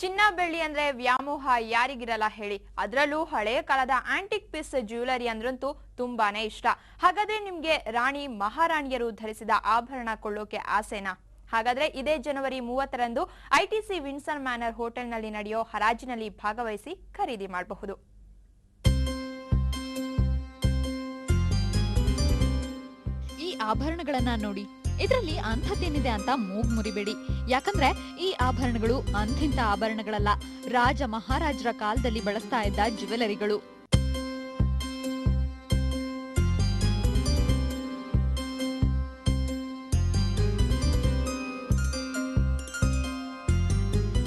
ಚಿನ್ನ ಬೆಳ್ಳಿ ಅಂದ್ರೆ ವ್ಯಾಮೋಹ ಯಾರಿಗಿರಲ್ಲ ಹೇಳಿ. ಅದರಲ್ಲೂ ಹಳೆಯ ಕಾಲದ ಆಂಟಿಕ್ ಪೀಸ್ ಜ್ಯುವೆಲರಿ ಅಂದ್ರಂತೂ ತುಂಬಾನೇ ಇಷ್ಟ. ಹಾಗಾದ್ರೆ ನಿಮ್ಗೆ ರಾಣಿ ಮಹಾರಾಣಿಯರು ಧರಿಸಿದ ಆಭರಣ ಕೊಳ್ಳೋಕೆ ಆಸೆನಾ? ಹಾಗಾದ್ರೆ ಇದೇ ಜನವರಿ 30ರಂದು ಐಟಿಸಿ ವಿನ್ಸನ್ ಮ್ಯಾನರ್ ಹೋಟೆಲ್ನಲ್ಲಿ ನಡೆಯೋ ಹರಾಜಿನಲ್ಲಿ ಭಾಗವಹಿಸಿ ಖರೀದಿ ಮಾಡಬಹುದು. ಈ ಆಭರಣಗಳನ್ನ ನೋಡಿ, ಇದರಲ್ಲಿ ಅಂಥದ್ದೇನಿದೆ ಅಂತ ಮೂಗ್ ಮುರಿಬೇಡಿ. ಯಾಕಂದ್ರೆ ಈ ಆಭರಣಗಳು ಅಂಥಿಂತ ಆಭರಣಗಳಲ್ಲ, ರಾಜ ಮಹಾರಾಜರ ಕಾಲದಲ್ಲಿ ಬಳಸ್ತಾ ಇದ್ದ ಜ್ಯುವೆಲರಿಗಳು.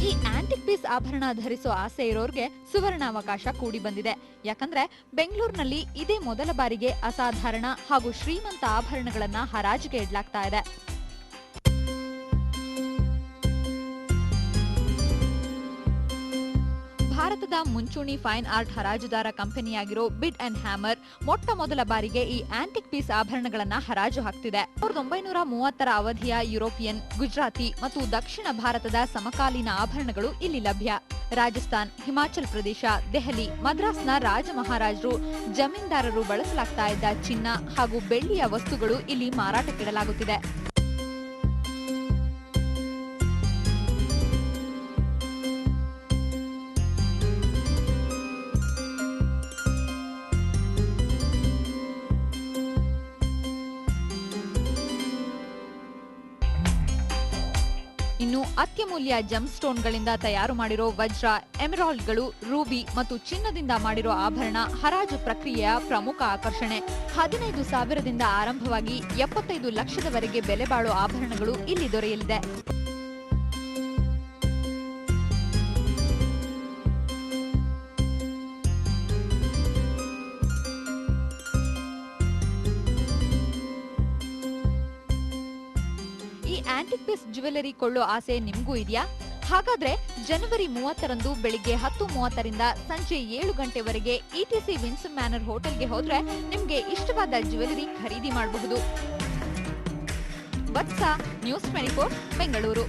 ಈ ಆಂಟಿಕ್ ಪೀಸ್ ಆಭರಣ ಧರಿಸೋ ಆಸೆ ಇರೋರ್ಗೆ ಸುವರ್ಣಾವಕಾಶ ಕೂಡಿ ಬಂದಿದೆ. ಯಾಕಂದ್ರೆ ಬೆಂಗಳೂರಿನಲ್ಲಿ ಇದೇ ಮೊದಲ ಬಾರಿಗೆ ಅಸಾಧಾರಣ ಹಾಗೂ ಶ್ರೀಮಂತ ಆಭರಣಗಳನ್ನ ಹರಾಜಿಗೆ ಇಡ್ಲಾಗ್ತಾ ಇದೆ. ಭಾರತದ ಮುಂಚೂಣಿ ಫೈನ್ ಆರ್ಟ್ ಹರಾಜುದಾರ ಕಂಪನಿಯಾಗಿರೋ ಬಿಡ್ ಅಂಡ್ ಹ್ಯಾಮರ್ ಮೊಟ್ಟ ಮೊದಲ ಬಾರಿಗೆ ಈ ಆಂಟಿಕ್ ಪೀಸ್ ಆಭರಣಗಳನ್ನ ಹರಾಜು ಹಾಕ್ತಿದೆ. 1930ರ ಅವಧಿಯ ಯುರೋಪಿಯನ್, ಗುಜರಾತಿ ಮತ್ತು ದಕ್ಷಿಣ ಭಾರತದ ಸಮಕಾಲೀನ ಆಭರಣಗಳು ಇಲ್ಲಿ ಲಭ್ಯ. ರಾಜಸ್ಥಾನ್, ಹಿಮಾಚಲ್ ಪ್ರದೇಶ, ದೆಹಲಿ, ಮದ್ರಾಸ್ನ ರಾಜ ಮಹಾರಾಜರು, ಜಮೀನ್ದಾರರು ಬಳಸಲಾಗ್ತಾ ಇದ್ದ ಚಿನ್ನ ಹಾಗೂ ಬೆಳ್ಳಿಯ ವಸ್ತುಗಳು ಇಲ್ಲಿ ಮಾರಾಟಕ್ಕಿಡಲಾಗುತ್ತಿದೆ. ಇನ್ನು ಅತ್ಯಮೂಲ್ಯ ಜಮ್ ಸ್ಟೋನ್ಗಳಿಂದ ತಯಾರು ಮಾಡಿರೋ ವಜ್ರ, ಎಮರಾಲ್ಡ್ಗಳು, ರೂಬಿ ಮತ್ತು ಚಿನ್ನದಿಂದ ಮಾಡಿರೋ ಆಭರಣ ಹರಾಜು ಪ್ರಕ್ರಿಯೆಯ ಪ್ರಮುಖ ಆಕರ್ಷಣೆ. 15,000ದಿಂದ ಆರಂಭವಾಗಿ 75 ಲಕ್ಷದವರೆಗೆ ಬೆಲೆ ಬಾಳೋ ಆಭರಣಗಳು ಇಲ್ಲಿ ದೊರೆಯಲಿದೆ. ಈ ಆಂಟಿಕ್ ಪೀಸ್ ಜ್ಯುವೆಲರಿ ಕೊಳ್ಳೋ ಆಸೆ ನಿಮ್ಗೂ ಇದೆಯಾ? ಹಾಗಾದ್ರೆ ಜನವರಿ 30ರಂದು ಬೆಳಿಗ್ಗೆ 10:30ರಿಂದ ಸಂಜೆ 7 ಗಂಟೆವರೆಗೆ ಇಟಿಸಿ ವಿನ್ಸನ್ ಮ್ಯಾನರ್ ಹೋಟೆಲ್ಗೆ ಹೋದ್ರೆ ನಿಮ್ಗೆ ಇಷ್ಟವಾದ ಜ್ಯುವೆಲರಿ ಖರೀದಿ ಮಾಡಬಹುದು. ವತ್ಸ, ನ್ಯೂಸ್ 24 ಬೆಂಗಳೂರು.